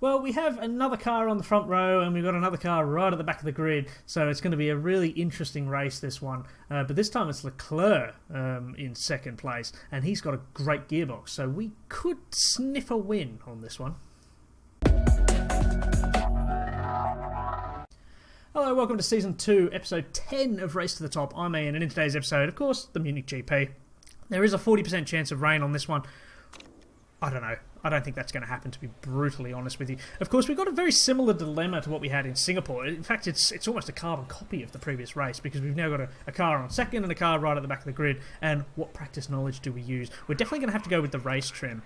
Well, we have another car on the front row and we've got another car right at the back of the grid, so it's going to be a really interesting race, this one. But this time it's Leclerc in second place, and he's got a great gearbox, so we could sniff a win on this one. Hello, welcome to Season 2, Episode 10 of Race to the Top. I'm Ian, and in today's episode, of course, the MUNICH GP. There is a 40% chance of rain on this one. I don't know. I don't think that's going to happen, to be brutally honest with you. Of course, we've got a very similar dilemma to what we had in Singapore. In fact, it's almost a carbon copy of the previous race, because we've now got a car on second and a car right at the back of the grid, and what practice knowledge do we use? We're definitely going to have to go with the race trim.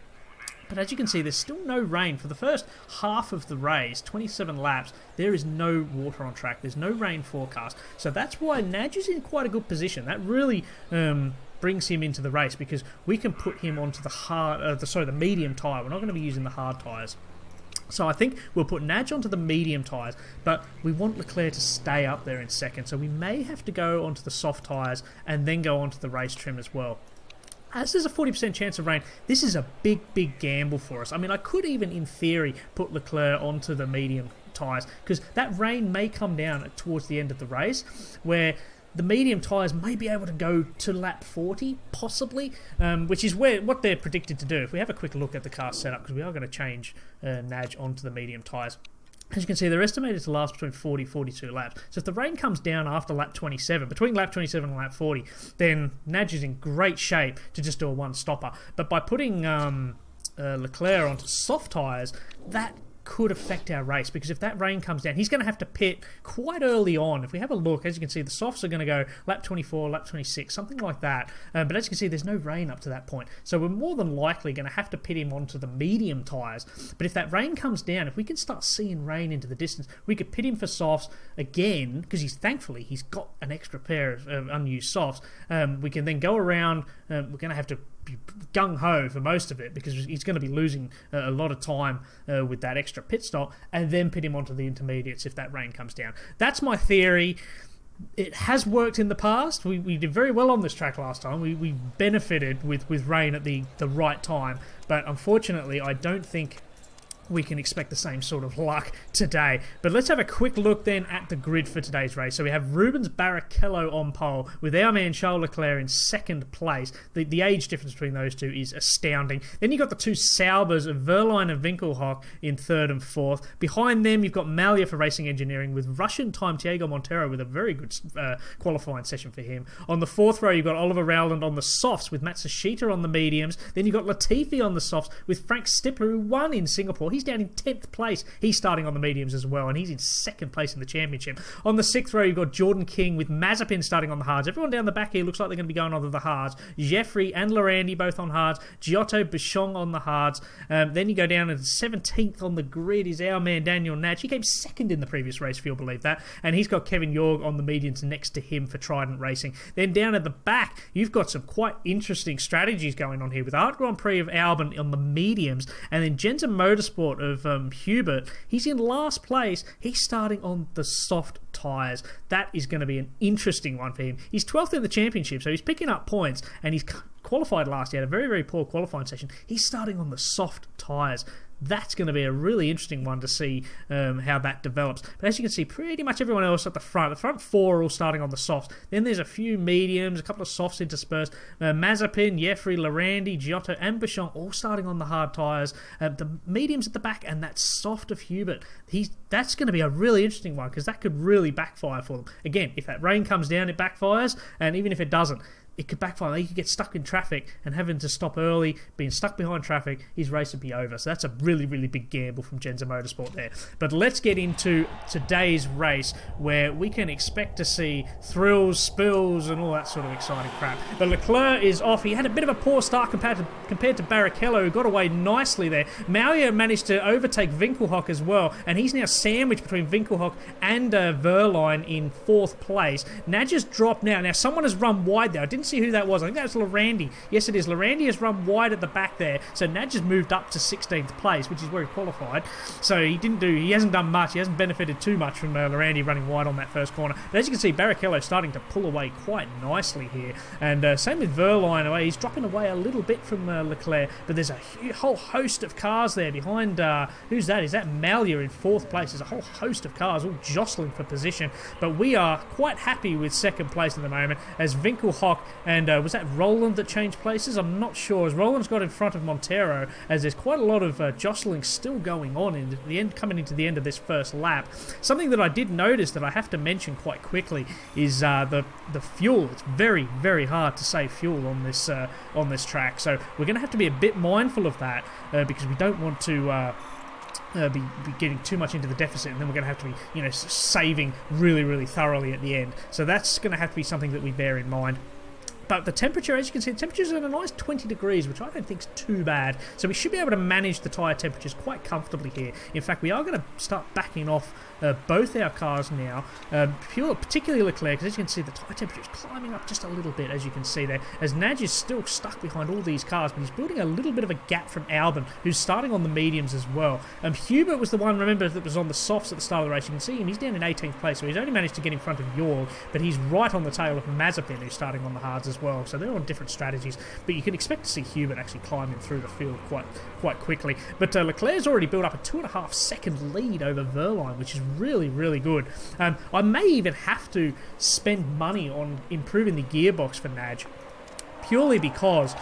But as you can see, there's still no rain. For the first half of the race, 27 laps, there is no water on track. There's no rain forecast. So that's why Naj is in quite a good position. That really brings him into the race, because we can put him onto the medium tyre. We're not going to be using the hard tyres. So I think we'll put Naj onto the medium tyres, but we want Leclerc to stay up there in second. So we may have to go onto the soft tyres and then go onto the race trim as well. As there's a 40% chance of rain, this is a big gamble for us. I mean, I could even, in theory, put Leclerc onto the medium tyres, because that rain may come down towards the end of the race, where the medium tyres may be able to go to lap 40, possibly, which is what they're predicted to do. If we have a quick look at the car setup, because we are going to change Naj onto the medium tyres. As you can see, they're estimated to last between 40 and 42 laps. So if the rain comes down after lap 27, between lap 27 and lap 40, then Naj is in great shape to just do a one-stopper. But by putting Leclerc onto soft tyres, that could affect our race, because if that rain comes down, he's going to have to pit quite early on. If we have a look, as you can see, the softs are going to go lap 24, lap 26, something like that. But as you can see, there's no rain up to that point. So we're more than likely going to have to pit him onto the medium tyres. But if that rain comes down, if we can start seeing rain into the distance, we could pit him for softs again, because thankfully he's got an extra pair of unused softs. We can then go around. We're going to have to gung-ho for most of it, because he's going to be losing a lot of time with that extra pit stop, and then pit him onto the intermediates if that rain comes down. That's my theory. It has worked in the past. We did very well on this track last time. We benefited with rain at the right time, but unfortunately I don't think we can expect the same sort of luck today. But let's have a quick look then at the grid for today's race. So we have Rubens Barrichello on pole, with our man Charles Leclerc in second place. The age difference between those two is astounding. Then you've got the two Saubers of Wehrlein and Winkelhock in third and fourth. Behind them, you've got Malia for Racing Engineering, with Russian time Thiago Montero with a very good qualifying session for him. On the fourth row, you've got Oliver Rowland on the softs, with Matsushita on the mediums. Then you've got Latifi on the softs, with Frank Stippler, who won in Singapore. He's down in 10th place. He's starting on the mediums as well, and he's in second place in the championship. On the sixth row, you've got Jordan King with Mazepin starting on the hards. Everyone down the back here looks like they're going to be going onto the hards. Jeffrey and Lorandi both on hards. Giotto Bichon on the hards. Then you go down to 17th on the grid is our man Daniel Naj. He came second in the previous race, if you'll believe that, and he's got Kevin Jorg on the mediums next to him for Trident Racing. Then down at the back, you've got some quite interesting strategies going on here, with Art Grand Prix of Albon on the mediums, and then Jensen Motorsport of Hubert, he's in last place. He's starting on the soft tyres. That is going to be an interesting one for him. He's 12th in the championship, so he's picking up points, and he's qualified last year. Had a very poor qualifying session. He's starting on the soft tyres. That's going to be a really interesting one to see how that develops. But as you can see, pretty much everyone else at the front four are all starting on the softs. Then there's a few mediums, a couple of softs interspersed. Mazepin, Jeffrey, Lorandi, Giotto, and Bichon all starting on the hard tyres. The mediums at the back, and that soft of Hubert. That's going to be a really interesting one, because that could really backfire for them. Again, if that rain comes down, it backfires, and even if it doesn't, it could backfire. He could get stuck in traffic, and having to stop early, being stuck behind traffic, his race would be over. So that's a really big gamble from Jensen Motorsport there. But let's get into today's race, where we can expect to see thrills, spills, and all that sort of exciting crap. But Leclerc is off. He had a bit of a poor start compared to Barrichello, who got away nicely there. Malia managed to overtake Winkelhock as well, and he's now sandwiched between Winkelhock and Wehrlein in fourth place. Naj has dropped now. Now, someone has run wide there. I didn't see who that was. I think that was Larandy. Yes, it is. Larandy has run wide at the back there, so Nadge has moved up to 16th place, which is where he qualified. So he hasn't done much. He hasn't benefited too much from Larandy running wide on that first corner. But as you can see, Barrichello starting to pull away quite nicely here. And same with Verline. He's dropping away a little bit from Leclerc, but there's a whole host of cars there behind. Who's that? Is that Malia in 4th place? There's a whole host of cars all jostling for position, but we are quite happy with 2nd place at the moment as Winkelhock and was that Roland that changed places? I'm not sure, as Roland's got in front of Montero, as there's quite a lot of jostling still going on in the end, coming into the end of this first lap. Something that I did notice that I have to mention quite quickly is the fuel. It's very, very hard to save fuel on this track, so we're going to have to be a bit mindful of that because we don't want to be getting too much into the deficit, and then we're going to have to be saving really, really thoroughly at the end. So that's going to have to be something that we bear in mind. But the temperature, as you can see, the temperature's at a nice 20 degrees, which I don't think is too bad. So we should be able to manage the tyre temperatures quite comfortably here. In fact, we are going to start backing off both our cars now, particularly Leclerc, because as you can see, the tyre temperature is climbing up just a little bit, as you can see there, as Nadge is still stuck behind all these cars, but he's building a little bit of a gap from Albon, who's starting on the mediums as well. Hubert was the one, remember, that was on the softs at the start of the race. You can see him, he's down in 18th place, so he's only managed to get in front of Jorg, but he's right on the tail of Mazepin, who's starting on the hards as well. So they're on different strategies, but you can expect to see Hubert actually climbing through the field quite quickly. But Leclerc's already built up a 2.5 second lead over Verline, which is really, really good. I may even have to spend money on improving the gearbox for Nadge, purely because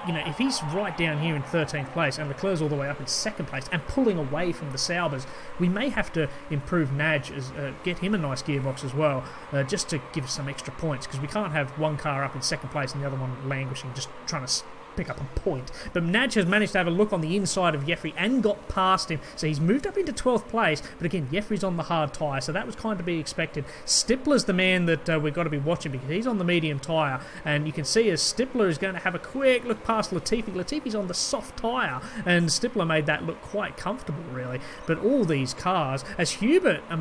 if he's right down here in 13th place and Leclerc's all the way up in 2nd place and pulling away from the Saubers, we may have to improve Nadge, get him a nice gearbox as well, just to give us some extra points, because we can't have one car up in 2nd place and the other one languishing, just trying to pick up a point. But Nadge has managed to have a look on the inside of Jeffrey and got past him, so he's moved up into 12th place, but again, Jeffrey's on the hard tyre, so that was kind of to be expected. Stippler's the man that we've got to be watching, because he's on the medium tyre, and you can see as Stippler is going to have a quick look past Latifi. Latifi's on the soft tyre, and Stippler made that look quite comfortable, really. But all these cars, as Hubert, I'm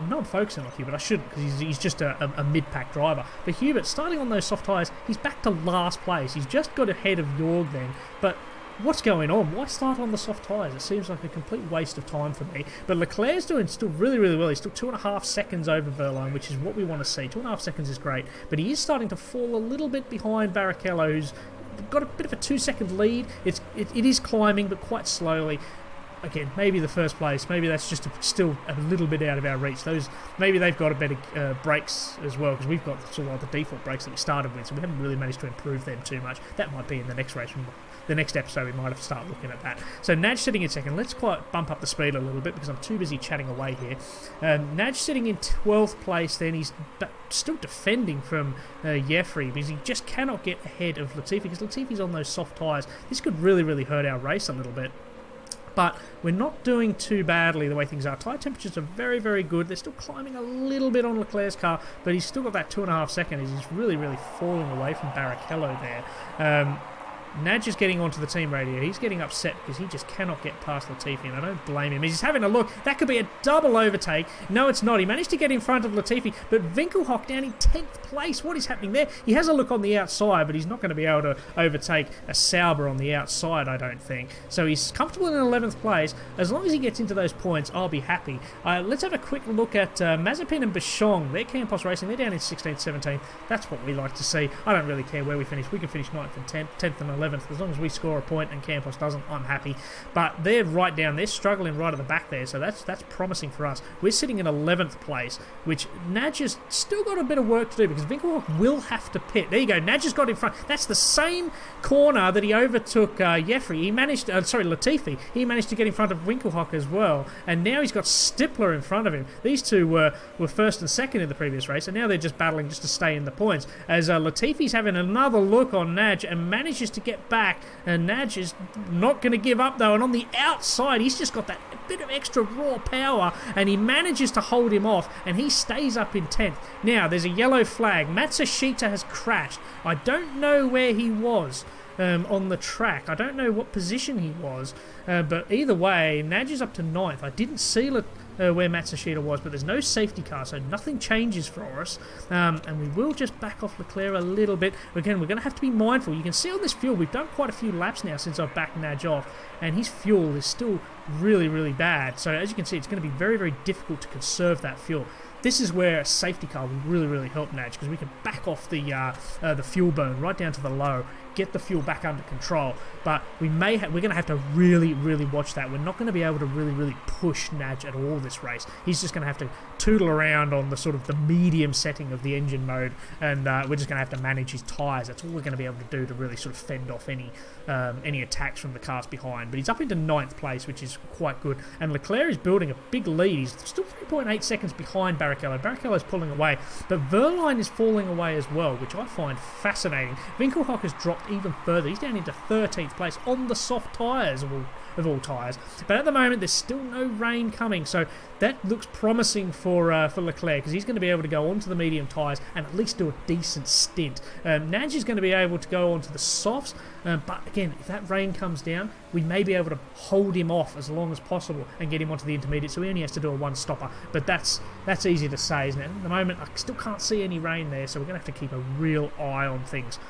not focusing on Hubert, I shouldn't, because he's just a mid-pack driver, but Hubert, starting on those soft tyres, he's back to last place. He's just got ahead of Jorg then, but what's going on? Why start on the soft tyres? It seems like a complete waste of time for me. But Leclerc's doing still really, really well. He's still 2.5 seconds over Verline, which is what we want to see. 2.5 seconds is great, but he is starting to fall a little bit behind Barrichello, who's got a bit of a 2-second lead. It is climbing, but quite slowly. Again, maybe the first place, maybe that's just still a little bit out of our reach. Maybe they've got a better brakes as well, because we've got sort of like the default brakes that we started with, so we haven't really managed to improve them too much. That might be in the next race. The next episode we might have to start looking at that. So Nadge sitting in 2nd. Let's quite bump up the speed a little bit, because I'm too busy chatting away here. Nadge sitting in 12th place then. He's still defending from Jeffrey, because he just cannot get ahead of Latifi, because Latifi's on those soft tyres. This could really, really hurt our race a little bit. But we're not doing too badly the way things are. Tyre temperatures are very, very good. They're still climbing a little bit on Leclerc's car, but he's still got that 2.5 seconds. He's really, really falling away from Barrichello there. Nadge is getting onto the team radio. He's getting upset because he just cannot get past Latifi, and I don't blame him. He's having a look. That could be a double overtake. No, it's not. He managed to get in front of Latifi, but Winkelhock down in 10th place. What is happening there? He has a look on the outside, but he's not going to be able to overtake a Sauber on the outside, I don't think. So he's comfortable in 11th place. As long as he gets into those points, I'll be happy. Let's have a quick look at Mazepin and Bichon. They're Campos Racing. They're down in 16th, 17th. That's what we like to see. I don't really care where we finish. We can finish 9th and 10th and 11th. As long as we score a point and Campos doesn't, I'm happy. But they're right down. They're struggling right at the back there, so that's promising for us. We're sitting in 11th place, which Nadge has still got a bit of work to do, because Winkelhock will have to pit. There you go. Nadge has got in front. That's the same corner that he overtook Jeffrey. He managed, Latifi. He managed to get in front of Winkelhock as well, and now he's got Stippler in front of him. These two were 1st and 2nd in the previous race, and now they're just battling just to stay in the points. As Latifi's having another look on Nadge and manages to get back. And Nadge is not going to give up though, and on the outside he's just got that bit of extra raw power, and he manages to hold him off, and he stays up in 10th. Now there's a yellow flag. Matsushita has crashed. I don't know where he was on the track. I don't know what position he was, but either way, Nadge is up to 9th. I didn't see where Matsushita was, but there's no safety car, so nothing changes for us. And we will just back off Leclerc a little bit. Again, we're going to have to be mindful. You can see on this fuel, we've done quite a few laps now since I've backed Naj off, and his fuel is still really, really bad. So as you can see, it's going to be very, very difficult to conserve that fuel. This is where a safety car will really, really help Naj, because we can back off the fuel burn right down to the low, get the fuel back under control. But we're going to have to really, really watch that. We're not going to be able to really, really push Naj at all this race. He's just going to have to tootle around on the sort of the medium setting of the engine mode, and we're just going to have to manage his tyres. That's all we're going to be able to do to really sort of fend off any attacks from the cars behind. But he's up into 9th place, which is quite good. And Leclerc is building a big lead. He's still 3.8 seconds behind Barrichello. Barrichello's pulling away, but Verline is falling away as well, which I find fascinating. Winkelhock has dropped even further. He's down into 13th place on the soft tyres of all tyres. But at the moment, there's still no rain coming, so that looks promising for Leclerc, because he's going to be able to go onto the medium tyres and at least do a decent stint. Naj is going to be able to go onto the softs, but again, if that rain comes down, we may be able to hold him off as long as possible and get him onto the intermediate, so he only has to do a one-stopper. But that's easy to say, isn't it? At the moment, I still can't see any rain there, so we're going to have to keep a real eye on things.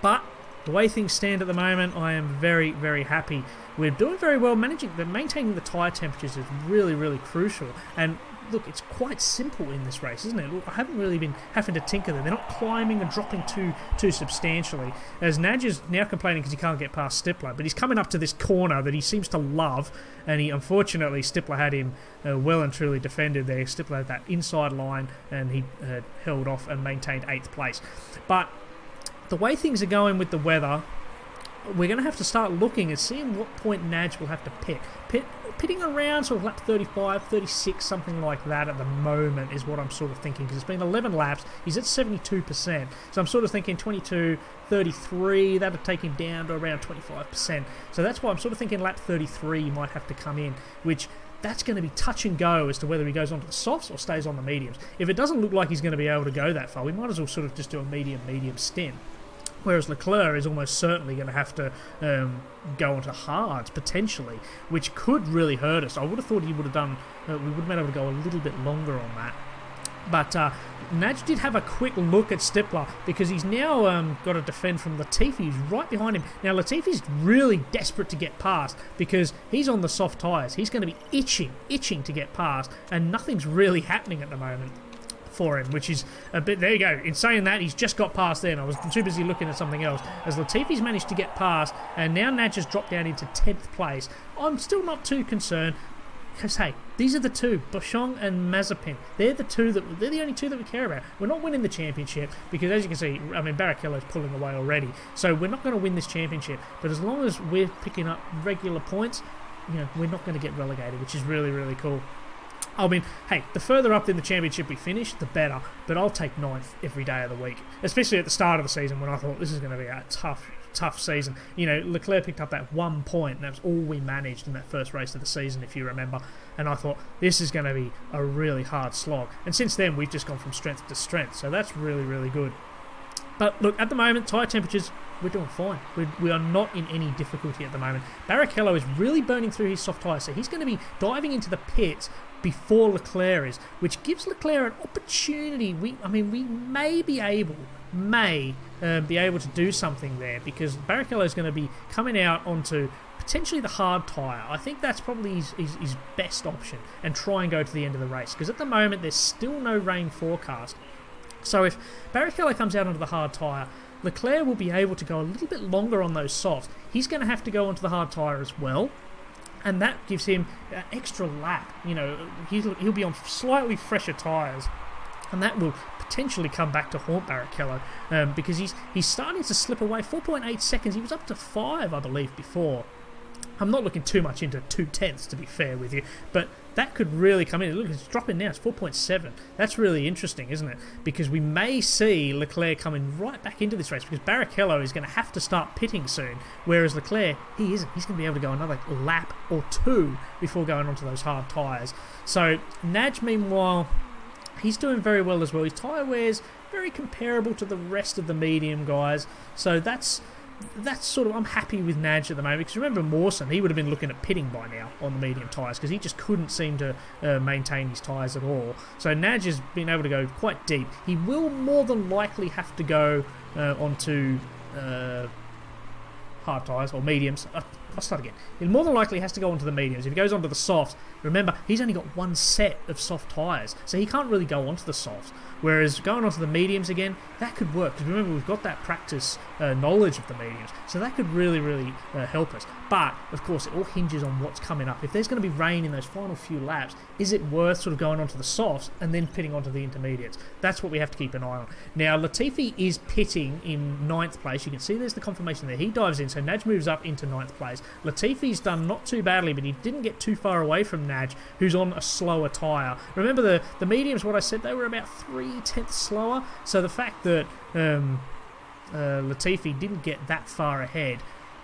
But the way things stand at the moment, I am very, very happy. We're doing very well, maintaining the tyre temperatures is really, really crucial. And look, it's quite simple in this race, isn't it? Look, I haven't really been having to tinker there. They're not climbing and dropping too substantially. As Naj is now complaining because he can't get past Stippler, but he's coming up to this corner that he seems to love, and unfortunately Stippler had him well and truly defended there. Stippler had that inside line, and he held off and maintained 8th place. But the way things are going with the weather, we're going to have to start looking and seeing what point Naj will have to pitting around sort of lap 35, 36, something like that at the moment is what I'm sort of thinking, because it's been 11 laps, he's at 72%, so I'm sort of thinking 22, 33, that would take him down to around 25%, so that's why I'm sort of thinking lap 33 might have to come in, which that's going to be touch and go as to whether he goes onto the softs or stays on the mediums. If it doesn't look like he's going to be able to go that far, we might as well sort of just do a medium stint. Whereas Leclerc is almost certainly going to have to go onto hards, potentially, which could really hurt us. I would have thought he would have done, we would have been able to go a little bit longer on that. But Naj did have a quick look at Stippler, because he's now got to defend from Latifi, who's right behind him. Now, Latifi's really desperate to get past, because he's on the soft tyres. He's going to be itching to get past, and nothing's really happening at the moment for him, which is a bit... There you go. In saying that, he's just got past there, and I was too busy looking at something else. As Latifi's managed to get past, and now Naj has dropped down into 10th place. I'm still not too concerned, because, hey, these are the two, Boschung and Mazepin. They're the only two that we care about. We're not winning the championship, because as you can see, I mean, Barrichello's pulling away already, so we're not going to win this championship. But as long as we're picking up regular points, we're not going to get relegated, which is really, really cool. I mean, hey, the further up in the championship we finish, the better. But I'll take 9th every day of the week, especially at the start of the season when I thought this is going to be a tough season. Leclerc picked up that 1 point, and that was all we managed in that first race of the season, if you remember. And I thought, this is going to be a really hard slog. And since then, we've just gone from strength to strength. So that's really, really good. But look, at the moment, tyre temperatures, we're doing fine. We are not in any difficulty at the moment. Barrichello is really burning through his soft tyres, so he's going to be diving into the pits before Leclerc is, which gives Leclerc an opportunity. We may be able to do something there, because Barrichello is going to be coming out onto potentially the hard tyre. I think that's probably his best option, and try and go to the end of the race, because at the moment there's still no rain forecast. So if Barrichello comes out onto the hard tyre, Leclerc will be able to go a little bit longer on those softs. He's going to have to go onto the hard tyre as well, and that gives him an extra lap. He'll be on slightly fresher tyres, and that will potentially come back to haunt Barrichello, because he's starting to slip away. 4.8 seconds. He was up to 5, I believe, before. I'm not looking too much into 2/10, to be fair with you, but that could really come in. Look, it's dropping now. It's 4.7. That's really interesting, isn't it? Because we may see Leclerc coming right back into this race, because Barrichello is going to have to start pitting soon, whereas Leclerc, he isn't. He's going to be able to go another lap or 2 before going onto those hard tyres. So Naj, meanwhile, he's doing very well as well. His tyre wear's very comparable to the rest of the medium guys, so that's that's sort of, I'm happy with Naj at the moment, because remember Mawson, he would have been looking at pitting by now on the medium tyres, because he just couldn't seem to maintain his tyres at all. So Naj has been able to go quite deep. He will more than likely have to go onto hard tyres or mediums. I'll start again. He more than likely has to go onto the mediums. If he goes onto the softs, remember, he's only got one set of soft tyres, so he can't really go onto the softs. Whereas going onto the mediums again, that could work, because remember, we've got that practice knowledge of the mediums, so that could really, really help us. But, of course, it all hinges on what's coming up. If there's going to be rain in those final few laps, is it worth sort of going onto the softs and then pitting onto the intermediates? That's what we have to keep an eye on. Now, Latifi is pitting in 9th place. You can see there's the confirmation there. He dives in, so Naj moves up into 9th place. Latifi's done not too badly, but he didn't get too far away from Naj, who's on a slower tyre. Remember, the mediums, what I said, they were about 3/10 slower, so the fact that Latifi didn't get that far ahead,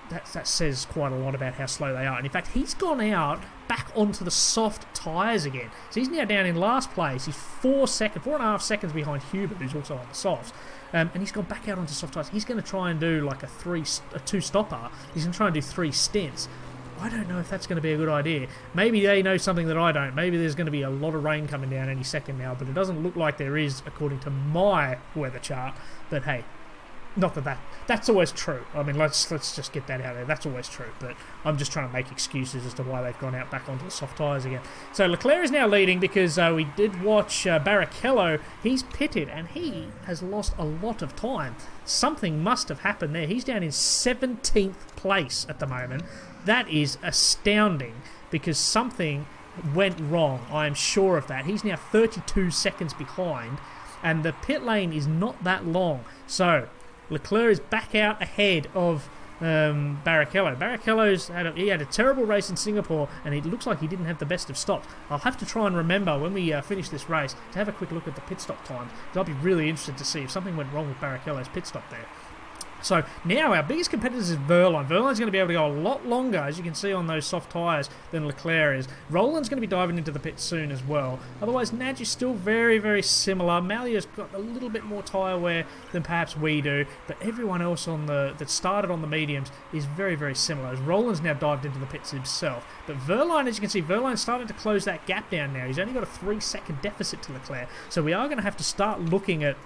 that says quite a lot about how slow they are. And in fact, he's gone out back onto the soft tyres again. So he's now down in last place. He's 4.5 seconds behind Hubert, who's also on the softs. And he's gone back out onto soft tyres. He's going to try and do like a 2-stopper. He's going to try and do 3 stints. I don't know if that's going to be a good idea. Maybe they know something that I don't. Maybe there's going to be a lot of rain coming down any second now, but it doesn't look like there is, according to my weather chart. But hey, not that's always true. I mean, let's just get that out there. That's always true. But I'm just trying to make excuses as to why they've gone out back onto the soft tyres again. So Leclerc is now leading, because we did watch Barrichello. He's pitted and he has lost a lot of time. Something must have happened there. He's down in 17th place at the moment. That is astounding, because something went wrong. I am sure of that. He's now 32 seconds behind, and the pit lane is not that long. So Leclerc is back out ahead of Barrichello. Barrichello's had a terrible race in Singapore, and it looks like he didn't have the best of stops. I'll have to try and remember when we finish this race to have a quick look at the pit stop times, because I'll be really interested to see if something went wrong with Barrichello's pit stop there. So now our biggest competitor is Verline. Verline's going to be able to go a lot longer, as you can see on those soft tyres, than Leclerc is. Roland's going to be diving into the pit soon as well. Otherwise, Naj is still very, very similar. Malia's got a little bit more tyre wear than perhaps we do, but everyone else that started on the mediums is very, very similar, as Roland's now dived into the pits himself. But Verline, as you can see, Verline's starting to close that gap down now. He's only got a 3-second deficit to Leclerc, so we are going to have to start looking at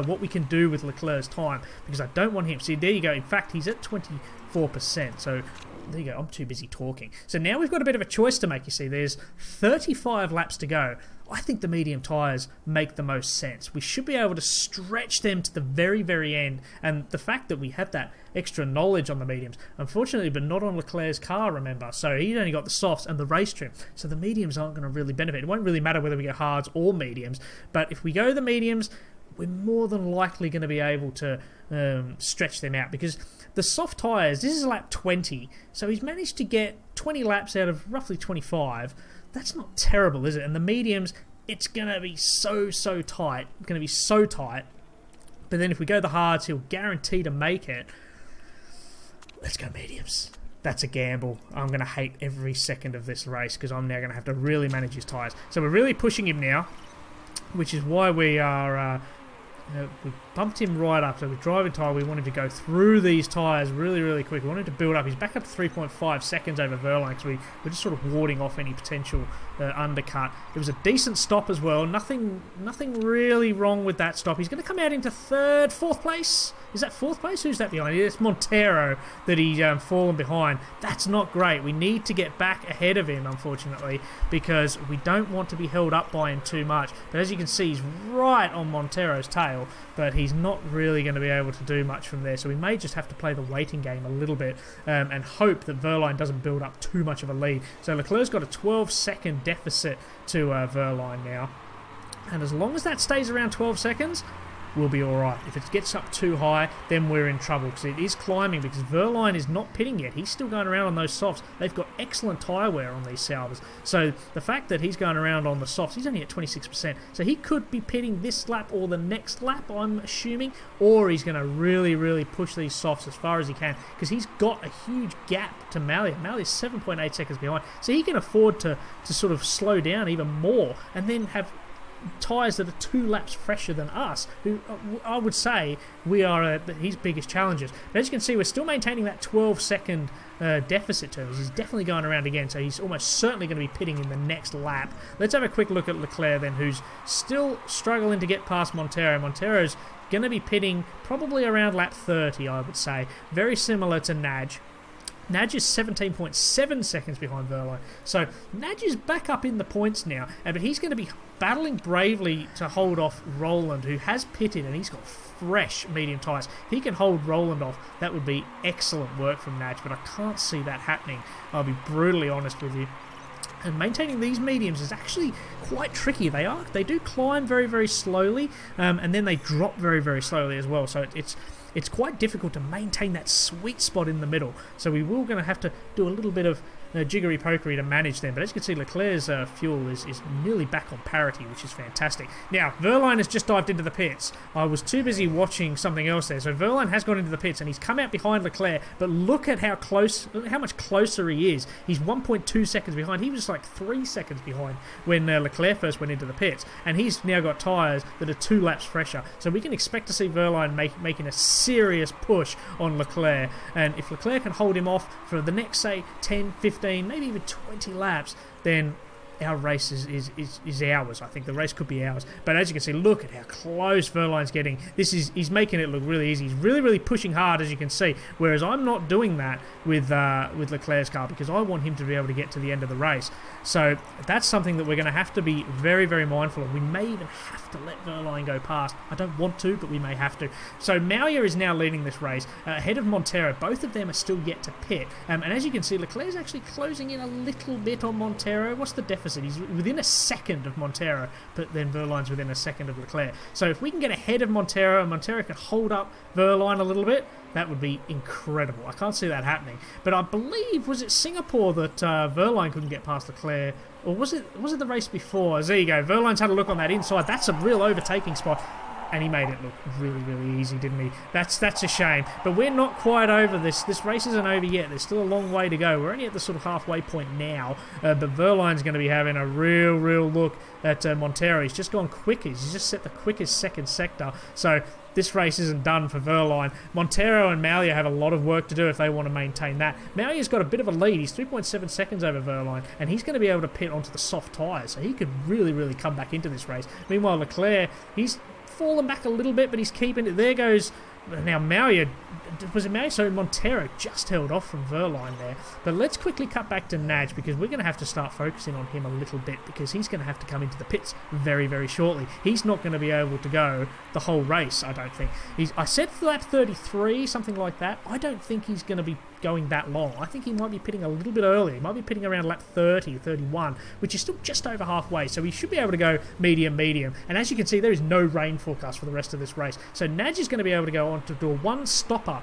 what we can do with Leclerc's time, because I don't want him. See, there you go. In fact, he's at 24%. So there you go. I'm too busy talking. So now we've got a bit of a choice to make. You see, there's 35 laps to go. I think the medium tyres make the most sense. We should be able to stretch them to the very, very end. And the fact that we have that extra knowledge on the mediums, unfortunately, but not on Leclerc's car, remember. So he's only got the softs and the race trim. So the mediums aren't going to really benefit. It won't really matter whether we go hards or mediums. But if we go the mediums, we're more than likely going to be able to stretch them out, because the soft tyres, this is lap 20, so he's managed to get 20 laps out of roughly 25. That's not terrible, is it? And the mediums, it's going to be so tight. It's going to be so tight. But then if we go the hards, he'll guarantee to make it. Let's go mediums. That's a gamble. I'm going to hate every second of this race, because I'm now going to have to really manage his tyres. So we're really pushing him now, which is why we are... we bumped him right up, so with driving tyre, we wanted to go through these tyres really, really quick. We wanted to build up. He's back up to 3.5 seconds over Verline, because we're just sort of warding off any potential undercut. It was a decent stop as well. Nothing really wrong with that stop. He's going to come out into fourth place. Is that fourth place? Who's that behind? It's Montero that he's fallen behind. That's not great. We need to get back ahead of him, unfortunately, because we don't want to be held up by him too much. But as you can see, he's right on Montero's tail, but he's not really going to be able to do much from there. So we may just have to play the waiting game a little bit and hope that Verline doesn't build up too much of a lead. So Leclerc's got a 12-second deficit to Verline now. And as long as that stays around 12 seconds, we'll be alright. If it gets up too high, then we're in trouble, because it is climbing, because Verline is not pitting yet. He's still going around on those softs. They've got excellent tyre wear on these Salvers. So the fact that he's going around on the softs, he's only at 26%. So he could be pitting this lap or the next lap, I'm assuming, or he's going to really, really push these softs as far as he can, because he's got a huge gap to Malia. Malia's 7.8 seconds behind. So he can afford to sort of slow down even more, and then have tyres that are 2 laps fresher than us, who I would say we are his biggest challengers. But as you can see, we're still maintaining that 12-second deficit to us. He's definitely going around again, so he's almost certainly going to be pitting in the next lap. Let's have a quick look at Leclerc then, who's still struggling to get past Montero. Montero's going to be pitting probably around lap 30, I would say. Very similar to Naj. Naj is 17.7 seconds behind Verline. So Naj is back up in the points now, but he's going to be battling bravely to hold off Roland, who has pitted, and he's got fresh medium tyres. If he can hold Roland off, that would be excellent work from Naj, but I can't see that happening. I'll be brutally honest with you. And maintaining these mediums is actually quite tricky. They do climb very, very slowly, and then they drop very, very slowly as well. So it's quite difficult to maintain that sweet spot in the middle. So we will going to have to do a little bit of jiggery-pokery to manage them. But as you can see, Leclerc's fuel is nearly back on parity, which is fantastic. Now, Verline has just dived into the pits. I was too busy watching something else there. So Verline has gone into the pits, and he's come out behind Leclerc. But look at how much closer he is. He's 1.2 seconds behind. He was like 3 seconds behind when Leclerc first went into the pits. And he's now got tyres that are 2 laps fresher. So we can expect to see Verline making a serious push on Leclerc. And if Leclerc can hold him off for the next, say, 10, 15, maybe even 20 laps, then our race is ours. I think the race could be ours. But as you can see, look at how close Verline's getting. He's making it look really easy. He's really, really pushing hard, as you can see. Whereas I'm not doing that with Leclerc's car, because I want him to be able to get to the end of the race. So that's something that we're going to have to be very, very mindful of. We may even have to let Verline go past. I don't want to, but we may have to. So Mauer is now leading this race ahead of Montero. Both of them are still yet to pit. And as you can see, Leclerc's actually closing in a little bit on Montero. What's the deficit? He's within a second of Montero, but then Verline's within a second of Leclerc. So if we can get ahead of Montero and Montero can hold up Verline a little bit, that would be incredible. I can't see that happening. But I believe, was it Singapore that Verline couldn't get past Leclerc? Or was it the race before? There you go. Verline's had a look on that inside. That's a real overtaking spot. And he made it look really, really easy, didn't he? That's a shame. But we're not quite over this. This race isn't over yet. There's still a long way to go. We're only at the sort of halfway point now. But Verline's going to be having a real look at Montero. He's just gone quickest. He's just set the quickest second sector. So this race isn't done for Verline. Montero and Mauer have a lot of work to do if they want to maintain that. Mauer's got a bit of a lead. He's 3.7 seconds over Verline, and he's going to be able to pit onto the soft tyres. So he could really, really come back into this race. Meanwhile, Leclerc, he's fallen back a little bit, but he's keeping it. There goes now Mauer. Was it Mauer? So Montero just held off from Verline there. But let's quickly cut back to Naj, because we're going to have to start focusing on him a little bit, because he's going to have to come into the pits very, very shortly. He's not going to be able to go the whole race, I don't think. I said lap 33, something like that. I don't think he's going to be going that long. I think he might be pitting a little bit early. He might be pitting around lap 30 or 31, which is still just over halfway. So he should be able to go medium. And as you can see, there is no rain forecast for the rest of this race. So Naj is going to be able to go on to do a one-stopper,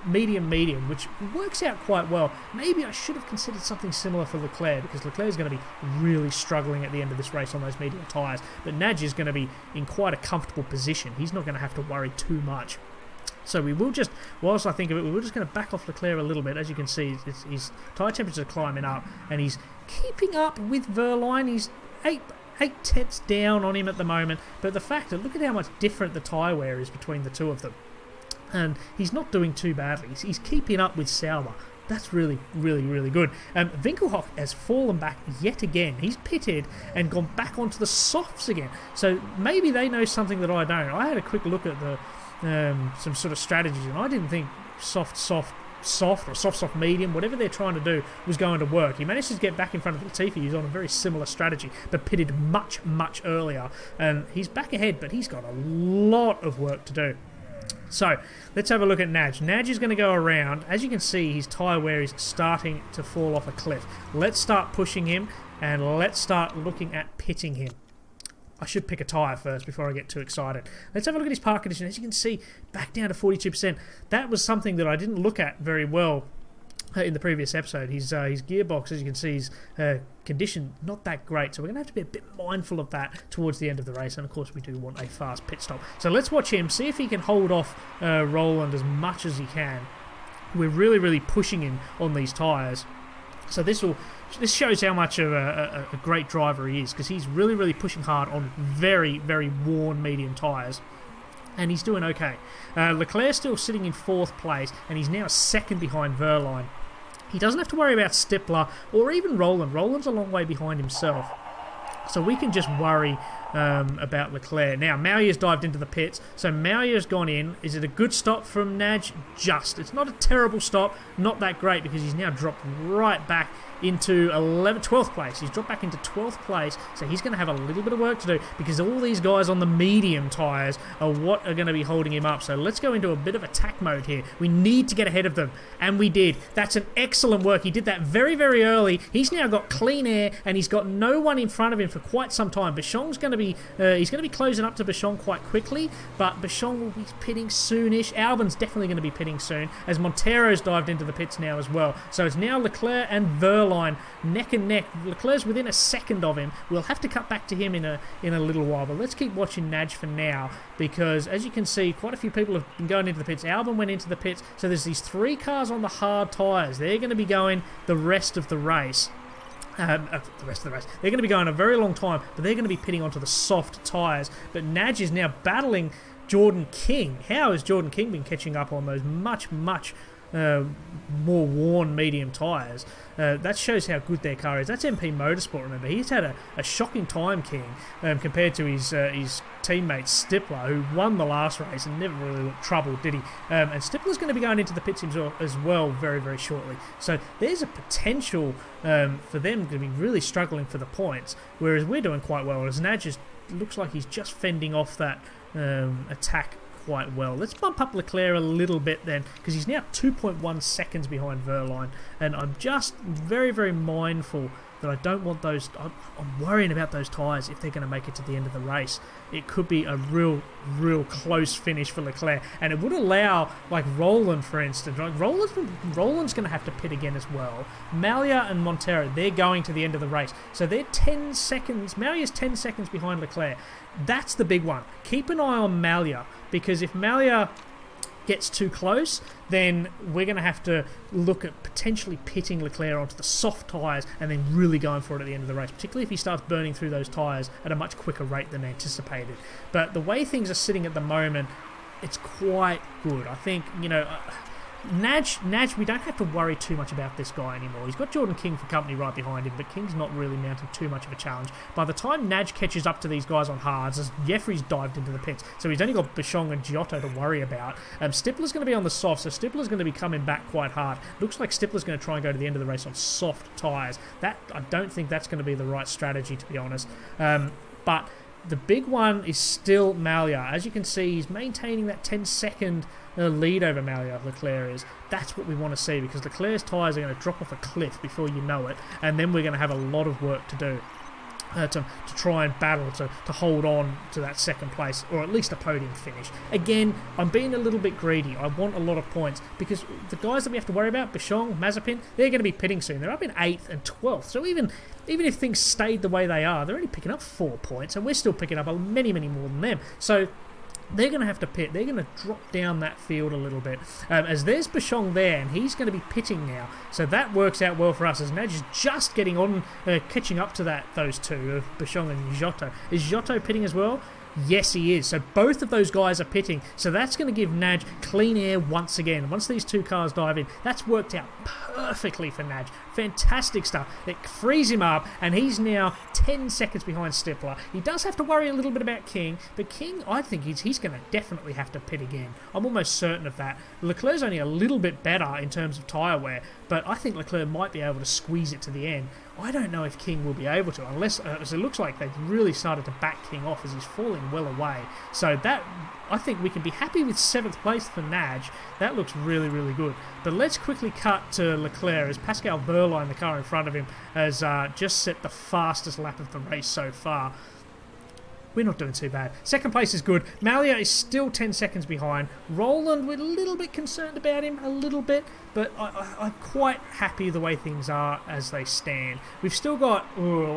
medium, which works out quite well. Maybe I should have considered something similar for Leclerc, because Leclerc is going to be really struggling at the end of this race on those medium tyres. But Naj is going to be in quite a comfortable position. He's not going to have to worry too much. So we will just, whilst I think of it, we're just going to back off Leclerc a little bit. As you can see, his tyre temperatures are climbing up, and he's keeping up with Verline. He's 8 tenths down on him at the moment. But the fact that, look at how much different the tyre wear is between the two of them. And he's not doing too badly. He's keeping up with Sauber. That's really, really, really good. Winkelhock has fallen back yet again. He's pitted and gone back onto the softs again. So maybe they know something that I don't. I had a quick look at some sort of strategies, and I didn't think soft or soft medium, whatever they're trying to do, was going to work. He managed to get back in front of Latifi. He's on a very similar strategy, but pitted much earlier. And he's back ahead, but he's got a lot of work to do. So let's have a look at Naj. Naj is going to go around. As you can see, his tyre wear is starting to fall off a cliff. Let's start pushing him, and let's start looking at pitting him. I should pick a tyre first before I get too excited. Let's have a look at his park condition. As you can see, back down to 42%. That was something that I didn't look at very well in the previous episode. His gearbox, as you can see, his condition not that great. So we're going to have to be a bit mindful of that towards the end of the race. And of course, we do want a fast pit stop. So let's watch him, see if he can hold off Roland as much as he can. We're really pushing him on these tyres. So this shows how much of a great driver he is, because he's really, really pushing hard on very, very worn medium tyres. And he's doing okay. Leclerc's still sitting in 4th place, and he's now second behind Wehrlein. He doesn't have to worry about Stippler or even Roland. Roland's a long way behind himself. So we can just worry about Leclerc. Now, Mauier's dived into the pits, so Mauier's gone in. Is it a good stop from Naj? Just. It's not a terrible stop, not that great, because he's now dropped right back into 12th place. He's dropped back into 12th place, so he's going to have a little bit of work to do, because all these guys on the medium tyres are what are going to be holding him up. So let's go into a bit of attack mode here. We need to get ahead of them, and we did. That's an excellent work. He did that very, very early. He's now got clean air, and he's got no one in front of him for quite some time. Bichon's going to be closing up to Bichon quite quickly, but Bichon will be pitting soonish. Albon's definitely going to be pitting soon, as Montero's dived into the pits now as well. So it's now Leclerc and Wehrlein neck and neck. Leclerc's within a second of him. We'll have to cut back to him in a little while, but let's keep watching Naj for now, because as you can see, quite a few people have been going into the pits. Albon went into the pits, so there's these 3 cars on the hard tyres. They're going to be going the rest of the race. They're going to be going a very long time, but they're going to be pitting onto the soft tyres. But Naj is now battling Jordan King. How has Jordan King been catching up on those much more worn medium tyres? That shows how good their car is. That's MP Motorsport, remember. He's had a shocking time, King, compared to his teammate Stippler, who won the last race and never really looked troubled, did he? And Stippler's going to be going into the pits as well very, very shortly. So there's a potential for them to be really struggling for the points, whereas we're doing quite well. As Naj looks like he's just fending off that attack quite well. Let's bump up Leclerc a little bit then, because he's now 2.1 seconds behind Wehrlein, and I'm just very, very mindful that I don't want those. I'm worrying about those tyres if they're going to make it to the end of the race. It could be a real close finish for Leclerc, and it would allow, like Roland, for instance. Roland's going to have to pit again as well. Malia and Montero, they're going to the end of the race, so they're 10 seconds. Malia's 10 seconds behind Leclerc. That's the big one. Keep an eye on Malia, because if Malia gets too close, then we're going to have to look at potentially pitting Leclerc onto the soft tyres and then really going for it at the end of the race, particularly if he starts burning through those tyres at a much quicker rate than anticipated. But the way things are sitting at the moment, it's quite good. I think, Naj, we don't have to worry too much about this guy anymore. He's got Jordan King for company right behind him, but King's not really mounting too much of a challenge. By the time Naj catches up to these guys on hards, as Jeffrey's dived into the pits, so he's only got Bichon and Giotto to worry about. Stippler's going to be on the soft, so Stippler's going to be coming back quite hard. Looks like Stippler's going to try and go to the end of the race on soft tyres. I don't think that's going to be the right strategy, to be honest. But the big one is still Malia. As you can see, he's maintaining that 10-second lead over Malia. Leclerc is. That's what we want to see, because Leclerc's tyres are going to drop off a cliff before you know it, and then we're going to have a lot of work to do to try and battle to hold on to that second place, or at least a podium finish. Again, I'm being a little bit greedy. I want a lot of points, because the guys that we have to worry about, Bichon, Mazepin, they're going to be pitting soon. They're up in 8th and 12th, so even if things stayed the way they are, they're only picking up 4 points, and we're still picking up many more than them. So they're going to have to pit. They're going to drop down that field a little bit. As there's Bichon there, and he's going to be pitting now. So that works out well for us, as Naj is just getting on, catching up to those two, of Bichon and Giotto. Is Giotto pitting as well? Yes, he is. So both of those guys are pitting. So that's going to give Naj clean air once again. Once these two cars dive in, that's worked out perfectly for Naj. Fantastic stuff. It frees him up, and he's now 10 seconds behind Stippler. He does have to worry a little bit about King, but King, I think he's going to definitely have to pit again. I'm almost certain of that. Leclerc's only a little bit better in terms of tyre wear, but I think Leclerc might be able to squeeze it to the end. I don't know if King will be able to, unless, as it looks like they've really started to back King off as he's falling well away. So that, I think we can be happy with 7th place for Naj. That looks really, really good. But let's quickly cut to Leclerc, as Pascal Wehrlein, the car in front of him, has just set the fastest lap of the race so far. We're not doing too bad. 2nd place is good. Malia is still 10 seconds behind. Roland, we're a little bit concerned about him, a little bit, but I'm quite happy the way things are as they stand. We've still got,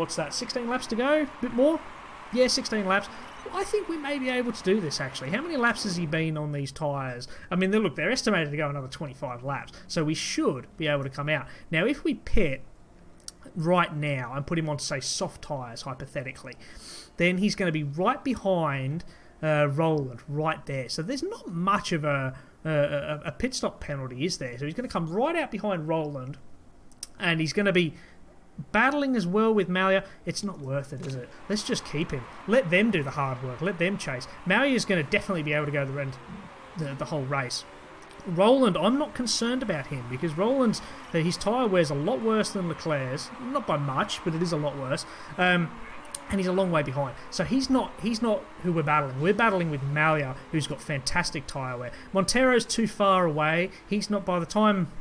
16 laps to go? A bit more? Yeah, 16 laps. I think we may be able to do this, actually. How many laps has he been on these tyres? I mean, they're estimated to go another 25 laps, so we should be able to come out. Now, if we pit, right now and put him on, say, soft tyres, hypothetically, then he's going to be right behind Roland, right there. So there's not much of a pit stop penalty, is there? So he's going to come right out behind Roland, and he's going to be battling as well with Malia. It's not worth it, is it? Let's just keep him. Let them do the hard work. Let them chase. Malia's going to definitely be able to go the whole race. Roland, I'm not concerned about him because Roland's his tyre wear's a lot worse than Leclerc's. Not by much, but it is a lot worse. And he's a long way behind. So he's not who we're battling. We're battling with Malia, who's got fantastic tyre wear. Montero's too far away. He's not, by the time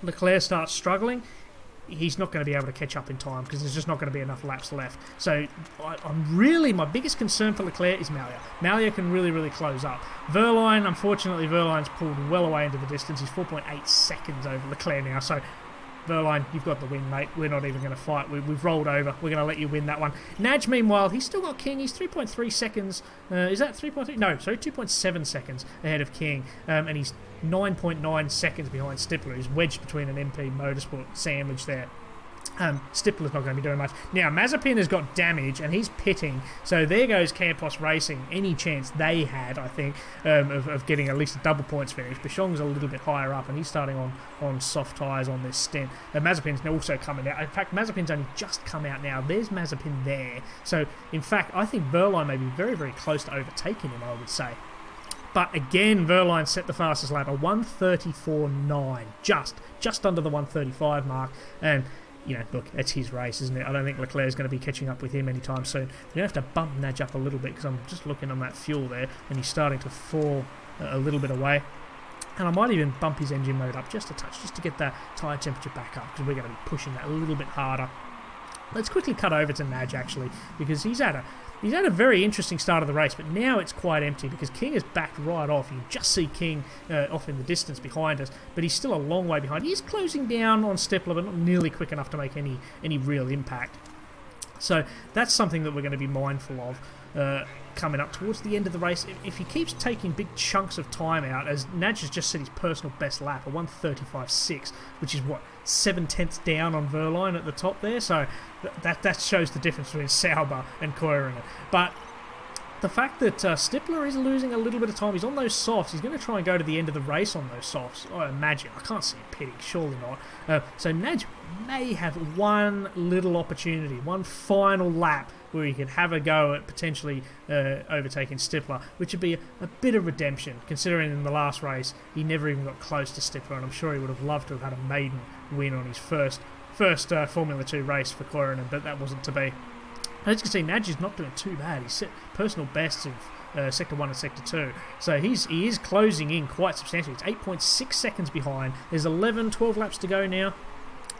Leclerc starts struggling, he's not going to be able to catch up in time because there's just not going to be enough laps left. So my biggest concern for Leclerc is Malia. Malia can really, really close up. Unfortunately, Verline's pulled well away into the distance. He's 4.8 seconds over Leclerc now. So Verline, you've got the win, mate. We're not even going to fight. We've rolled over. We're going to let you win that one. Naj, meanwhile, he's still got King. He's 3.3 seconds. Is that 3.3? No, sorry, 2.7 seconds ahead of King. And he's 9.9 seconds behind Stippler, who's wedged between an MP Motorsport sandwich there. Stippler's not going to be doing much. Now, Mazepin has got damage, and he's pitting. So there goes Campos Racing. Any chance they had, I think, of getting at least a double points finish. Bichong's a little bit higher up, and he's starting on soft tyres on this stint. Mazepin's also coming out. In fact, Mazepin's only just come out now. There's Mazepin there. So, in fact, I think Verline may be very, very close to overtaking him, I would say. But again, Verline set the fastest lap, a 1:34.9, just under the 1:35 mark. And look, it's his race, isn't it? I don't think Leclerc's going to be catching up with him anytime soon. We're going to have to bump Naj up a little bit because I'm just looking on that fuel there, and he's starting to fall a little bit away. And I might even bump his engine mode up just a touch, just to get that tyre temperature back up, because we're going to be pushing that a little bit harder. Let's quickly cut over to Naj, actually, because he's had a very interesting start of the race, but now it's quite empty because King is backed right off. You just see King off in the distance behind us, but he's still a long way behind. He's closing down on Stippler, but not nearly quick enough to make any real impact. So that's something that we're going to be mindful of coming up towards the end of the race. If he keeps taking big chunks of time out, as Naj has just set his personal best lap, a 1:35.6, which is 7/10 down on Verline at the top there. So that shows the difference between Sauber and Koiranen. But the fact that Stippler is losing a little bit of time, he's on those softs, he's going to try and go to the end of the race on those softs, I imagine. I can't see him pitting, surely not. So Naj may have one little opportunity, one final lap where he could have a go at potentially overtaking Stippler, which would be a bit of redemption, considering in the last race he never even got close to Stippler, and I'm sure he would have loved to have had a maiden win on his first Formula 2 race for Koiranen, but that wasn't to be. As you can see, Naj is not doing too bad. He's set personal bests of Sector 1 and Sector 2. So he is closing in quite substantially. It's 8.6 seconds behind. There's 12 laps to go now.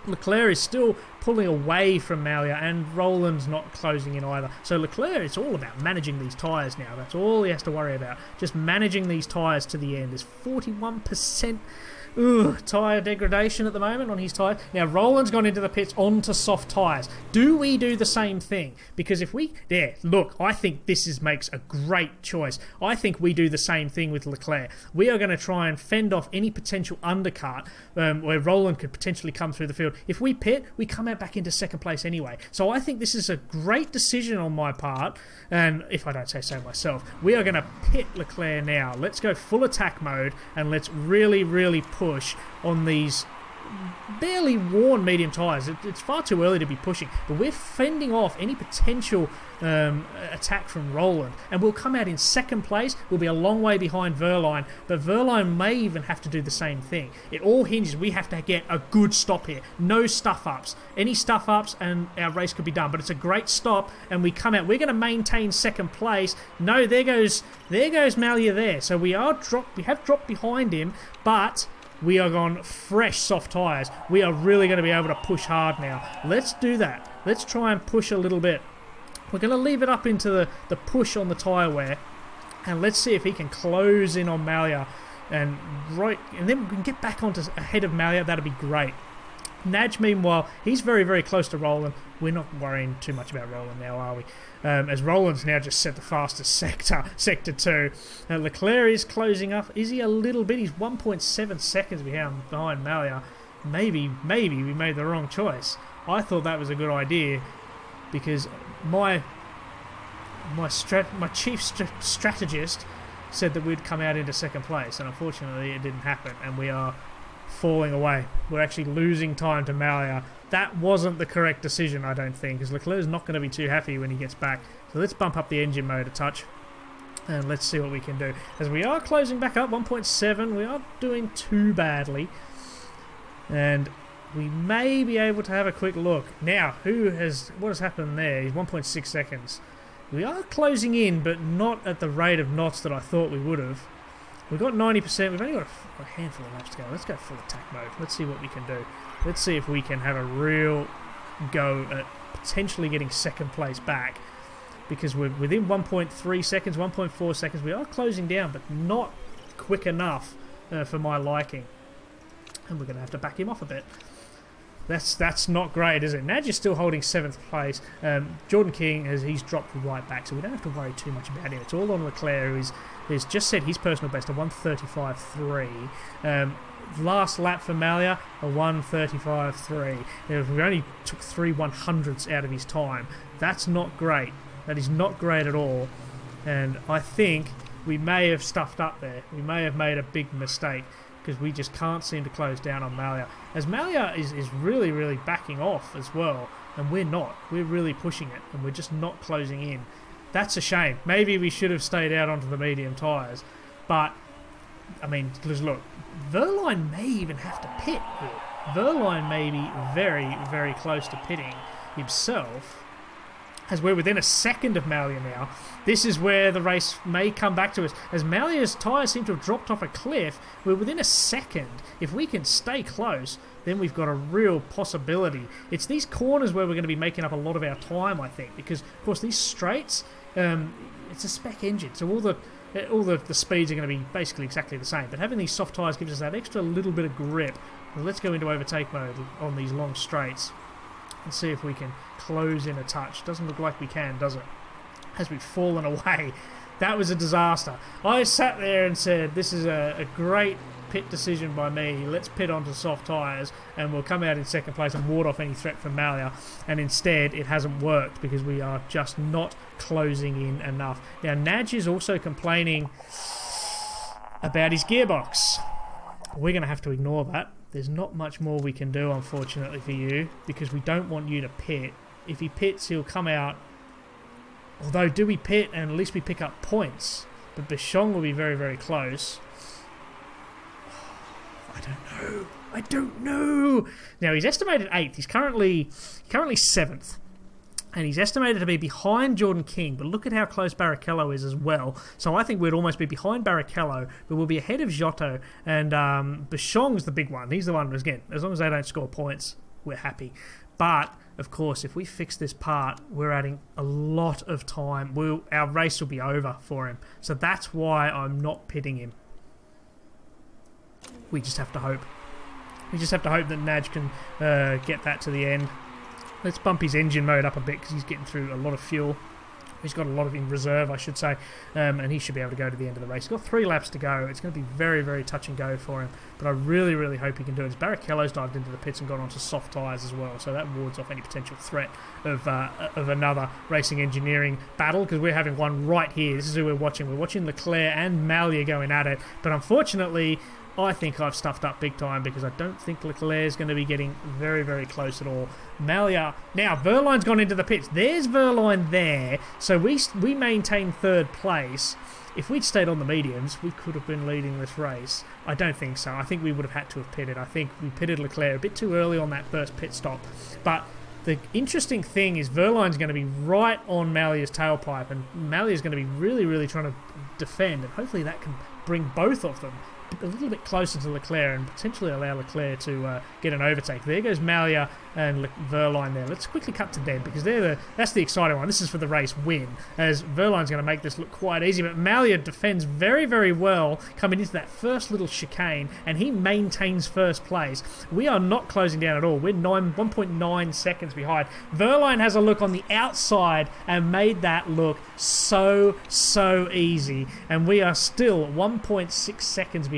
Leclerc is still pulling away from Malia, and Roland's not closing in either. So Leclerc, it's all about managing these tyres now. That's all he has to worry about. Just managing these tyres to the end. There's 41% tyre degradation at the moment on his tyre. Now, Roland's gone into the pits onto soft tyres. Do we do the same thing? Because if we... look, I think this makes a great choice. I think we do the same thing with Leclerc. We are going to try and fend off any potential undercut where Roland could potentially come through the field. If we pit, we come out back into second place anyway. So I think this is a great decision on my part, and if I don't say so myself, we are going to pit Leclerc now. Let's go full attack mode, and let's really, really push on these barely worn medium tyres. It's far too early to be pushing, but we're fending off any potential attack from Roland, and we'll come out in second place. We'll be a long way behind Verline, but Verline may even have to do the same thing. It all hinges. We have to get a good stop here. No stuff-ups. Any stuff-ups and our race could be done, but it's a great stop, and we come out. We're going to maintain second place. No, there goes Malia there. So we have dropped behind him, but we are on fresh soft tyres. We are really going to be able to push hard now. Let's do that. Let's try and push a little bit. We're going to leave it up into the push on the tyre wear, and let's see if he can close in on Malia, and then we can get back onto ahead of Malia. That'd be great. Naj, meanwhile, he's very, very close to Roland. We're not worrying too much about Roland now, are we? As Roland's now just set the fastest sector 2. Leclerc is closing up. Is he a little bit? He's 1.7 seconds behind Malia. Maybe we made the wrong choice. I thought that was a good idea because my chief strategist said that we'd come out into second place, and unfortunately it didn't happen, and we are falling away. We're actually losing time to Malia. That wasn't the correct decision, I don't think, because Leclerc's not going to be too happy when he gets back. So let's bump up the engine mode a touch, and let's see what we can do. As we are closing back up, 1.7, we aren't doing too badly, and we may be able to have a quick look. Now, what has happened there? He's 1.6 seconds. We are closing in, but not at the rate of knots that I thought we would have. We've got 90%. We've only got a handful of laps to go. Let's go full attack mode. Let's see what we can do. Let's see if we can have a real go at potentially getting second place back. Because we're within 1.3 seconds, 1.4 seconds. We are closing down, but not quick enough for my liking. And we're going to have to back him off a bit. That's not great, is it? Nadge is still holding 7th place. Jordan King, he's dropped right back, so we don't have to worry too much about him. It's all on Leclerc, who's just set his personal best, a 1:35.3. Last lap for Malia, a 1:35.3. We only took 3 100ths out of his time. That's not great. That is not great at all. And I think we may have stuffed up there. We may have made a big mistake, because we just can't seem to close down on Malia. As Malia is really, really backing off as well, and we're not. We're really pushing it, and we're just not closing in. That's a shame. Maybe we should have stayed out onto the medium tyres. But, I mean, because look, Verline may even have to pit here. Verline may be very, very close to pitting himself, as we're within a second of Malia now. This is where the race may come back to us. As Malia's tyres seem to have dropped off a cliff, we're within a second. If we can stay close, then we've got a real possibility. It's these corners where we're going to be making up a lot of our time, I think, because, of course, these straights, it's a spec engine, so all the speeds are going to be basically exactly the same. But having these soft tyres gives us that extra little bit of grip. Well, let's go into overtake mode on these long straights and see if we can close in a touch. Doesn't look like we can, does it? As we've fallen away. That was a disaster. I sat there and said, this is a great pit decision by me. Let's pit onto soft tyres and we'll come out in second place and ward off any threat from Malia. And instead, it hasn't worked because we are just not closing in enough. Now, Nadge is also complaining about his gearbox. We're going to have to ignore that. There's not much more we can do, unfortunately, for you, because we don't want you to pit. If he pits, he'll come out. Although, do we pit and at least we pick up points? But Bichon will be very, very close. I don't know. Now, he's estimated 8th. He's currently 7th. And he's estimated to be behind Jordan King, but look at how close Barrichello is as well. So I think we'd almost be behind Barrichello, but we'll be ahead of Giotto, and Bichon's the big one. He's the one, again, as long as they don't score points, we're happy. But, of course, if we fix this part, we're adding a lot of time. Our race will be over for him. So that's why I'm not pitting him. We just have to hope. We just have to hope that Nadge can get that to the end. Let's bump his engine mode up a bit because he's getting through a lot of fuel. He's got a lot of in reserve, I should say, and he should be able to go to the end of the race. He's got 3 laps to go. It's going to be very, very touch and go for him, but I really, really hope he can do it. As Barrichello's dived into the pits and gone onto soft tyres as well, so that wards off any potential threat of another racing engineering battle, because we're having one right here. This is who we're watching. We're watching Leclerc and Malia going at it, but unfortunately, I think I've stuffed up big time because I don't think Leclerc's going to be getting very, very close at all. Malia, now Verline's gone into the pits. There's Verline there, so we maintain 3rd place. If we'd stayed on the mediums, we could have been leading this race. I don't think so. I think we would have had to have pitted. I think we pitted Leclerc a bit too early on that first pit stop. But the interesting thing is Verline's going to be right on Malia's tailpipe, and Malia's going to be really, really trying to defend, and hopefully that can bring both of them a little bit closer to Leclerc and potentially allow Leclerc to get an overtake. There goes Malia and Verline there. Let's quickly cut to them because that's the exciting one. This is for the race win, as Verline's going to make this look quite easy, but Malia defends very, very well coming into that first little chicane, and he maintains first place. We are not closing down at all. We're 1.9 seconds behind. Verline has a look on the outside and made that look so easy, and we are still 1.6 seconds behind.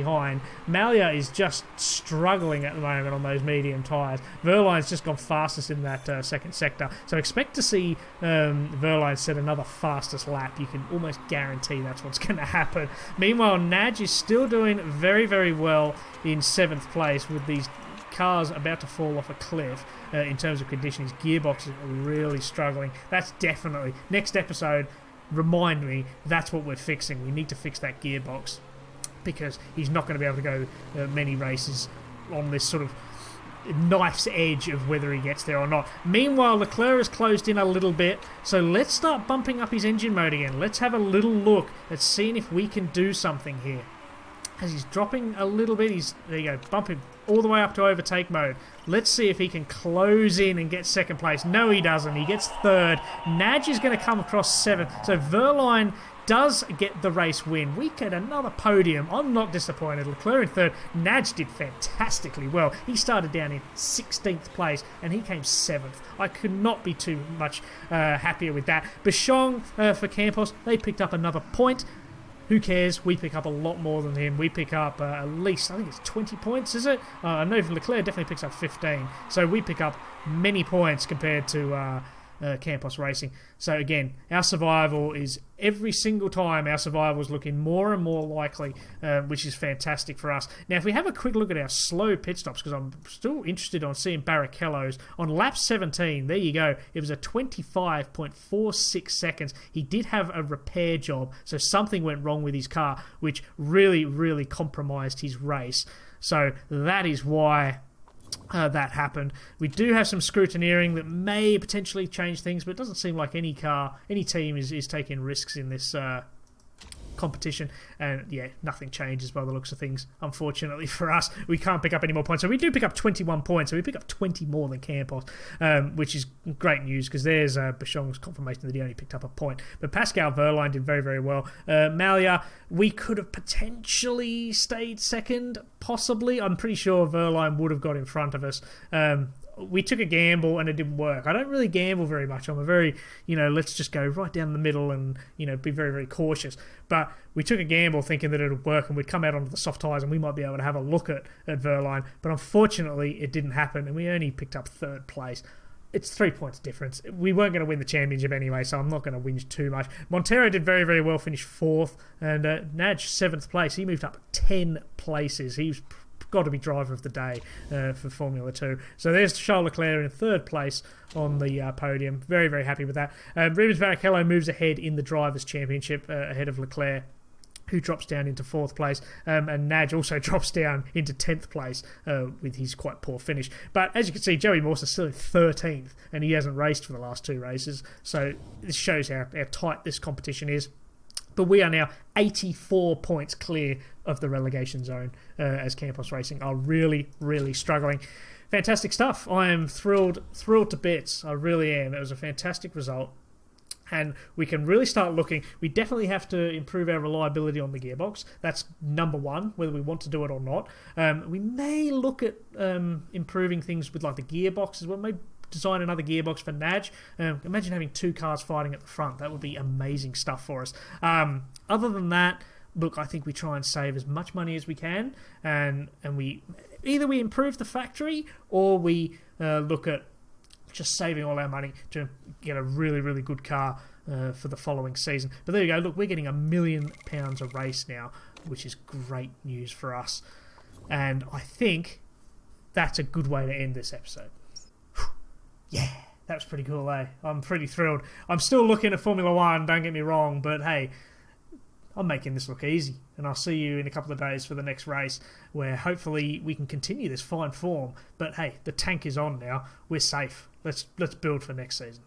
Malia is just struggling at the moment on those medium tyres. Verline's just gone fastest in that second sector. So expect to see Verline set another fastest lap. You can almost guarantee that's what's going to happen. Meanwhile, Naj is still doing very, very well in 7th place with these cars about to fall off a cliff in terms of condition. His gearbox is really struggling. That's definitely... Next episode, remind me, that's what we're fixing. We need to fix that gearbox because he's not going to be able to go many races on this sort of knife's edge of whether he gets there or not. Meanwhile, Leclerc has closed in a little bit, so let's start bumping up his engine mode again. Let's have a little look at seeing if we can do something here. As he's dropping a little bit, there you go, bumping all the way up to overtake mode. Let's see if he can close in and get 2nd place. No, he doesn't. He gets 3rd. Naj is going to come across 7th. So Verline does get the race win. We get another podium. I'm not disappointed. Leclerc in 3rd. Naj did fantastically well. He started down in 16th place and he came 7th. I could not be too much happier with that. Bichon for Campos, they picked up another point. Who cares? We pick up a lot more than him. We pick up at least, I think it's 20 points, is it? I know Leclerc definitely picks up 15. So we pick up many points compared to Campos Racing. So again, our survival is every single time our survival is looking more and more likely, which is fantastic for us. Now, if we have a quick look at our slow pit stops, because I'm still interested on seeing Barrichello's on lap 17. There you go. It was a 25.46 seconds. He did have a repair job, so something went wrong with his car, which really, really compromised his race. So that is why that happened. We do have some scrutineering that may potentially change things, but it doesn't seem like any team is taking risks in this competition, and yeah, nothing changes by the looks of things. Unfortunately for us, we can't pick up any more points. So we do pick up 21 points, so we pick up 20 more than Campos, which is great news because there's Bichon's confirmation that he only picked up a point. But Pascal Verline did very, very well. Malia, we could have potentially stayed 2nd, possibly. I'm pretty sure Verline would have got in front of us. We took a gamble and it didn't work. I don't really gamble very much. I'm a very, let's just go right down the middle and, be very, very cautious. But we took a gamble thinking that it would work and we'd come out onto the soft tyres and we might be able to have a look at Verline. But unfortunately, it didn't happen and we only picked up 3rd place. It's 3 points difference. We weren't going to win the championship anyway, so I'm not going to whinge too much. Montero did very, very well, finished 4th. And Naj, 7th place. He moved up 10 places. He was got to be driver of the day for Formula 2. So there's Charles Leclerc in 3rd place on the podium. Very, very happy with that. Rubens Barrichello moves ahead in the Drivers' Championship ahead of Leclerc, who drops down into 4th place. And Naj also drops down into 10th place with his quite poor finish. But as you can see, Joey Morse is still in 13th, and he hasn't raced for the last 2 races. So this shows how tight this competition is. But we are now 84 points clear of the relegation zone as Campos Racing are really, really struggling. Fantastic stuff. I am thrilled to bits. I really am. It was a fantastic result. And we can really start looking. We definitely have to improve our reliability on the gearbox. That's number 1, whether we want to do it or not. We may look at improving things with like the gearbox as well. Maybe design another gearbox for Naj. Imagine having 2 cars fighting at the front. That would be amazing stuff for us. Other than that, look, I think we try and save as much money as we can, and we improve the factory or we look at just saving all our money to get a really, really good car for the following season. But there you go. Look, we're getting £1 million a race now, which is great news for us. And I think that's a good way to end this episode. Yeah, that was pretty cool, eh? I'm pretty thrilled. I'm still looking at Formula 1, don't get me wrong, but hey, I'm making this look easy. And I'll see you in a couple of days for the next race where hopefully we can continue this fine form. But hey, the tank is on now. We're safe. Let's build for next season.